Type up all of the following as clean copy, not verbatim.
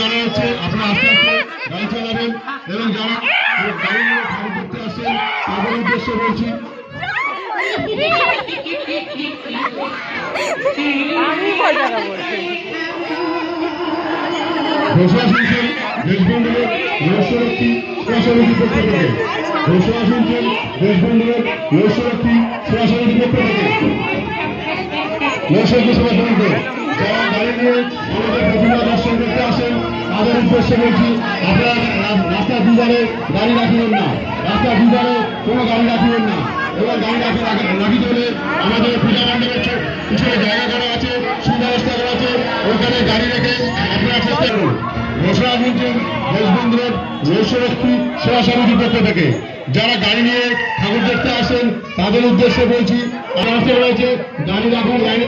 জানা যাচ্ছে আপনারা আস্তে আস্তে গাড়ি চালাবেন এবং যারা গাড়ি নিয়ে ঠাকুর দেখতে আসছেন তাদের উদ্দেশ্যে বলছি ঘোষণা শুনছেন দেশবন্ধুদের নৈশরক্ষী সেবা সমিতির পক্ষ থেকে ঘোষণা শুনছেন দেশবন্ধুদের নৈশরক্ষী সেবা সমিতির পক্ষ থেকে নৈশরক্ষী সেবা সমিতি যারা গাড়ি নিয়ে আমাদের প্রতিমা দর্শন করতে আসেন তাদের উদ্দেশ্যে বলছি আপনারা রাস্তার দুধারে গাড়ি রাখিবেন না রাস্তার দুধারে কোনো গাড়ি রাখিবেন না এবং গাড়ি রাখিতে হলে আমাদের পূজা মণ্ডপের পিছনে জায়গা করা আছে সুব্যবস্থা করা আছে ওইখানে গাড়ি রেখে আপনারা চেষ্টা করুন ঘোষণা শুনছেন দেশবন্ধুদের নৈশরক্ষী সেবা সমিতির পক্ষ থেকে যারা গাড়ি নিয়ে ঠাকুর দেখতে আসেন তাদের উদ্দেশ্যে বলছি রাস্তায় রয়েছে গাড়ি রাখুন লাইনে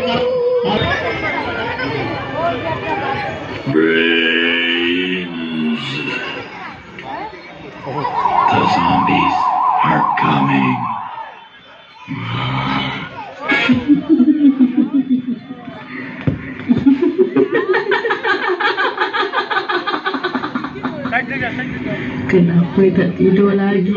Brains. The zombies are coming. Kenapa tak tidur lagi?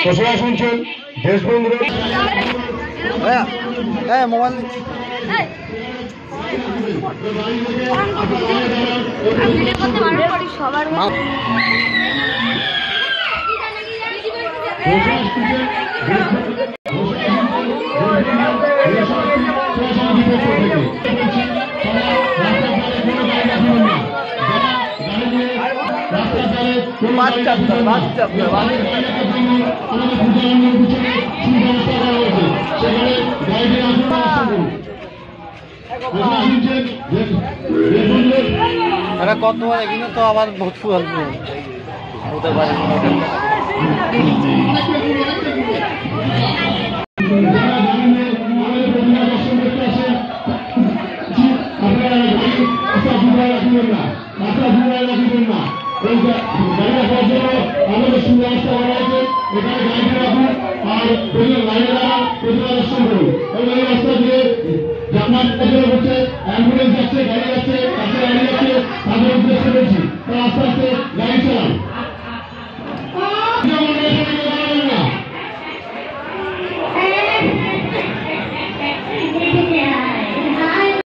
ঘোষণা শুনছেন দেশবন্ধুদের মোবাইল কত এখানে তো আবার বহুত হতে পারে আমাদের সুব্যবস্থা করা হয়েছে এখানে গাড়ি রাখুন আর লাইনে দাঁড়ান প্রতিমা দর্শন করুন এবং এই রাস্তা দিয়ে আপনার হচ্ছে অ্যাম্বুলেন্স যাচ্ছে গাড়ি যাচ্ছে কাছে গাড়ি যাচ্ছে তাদের উদ্দেশ্যে বলছি তারা আস্তে আস্তে গাড়ি চালান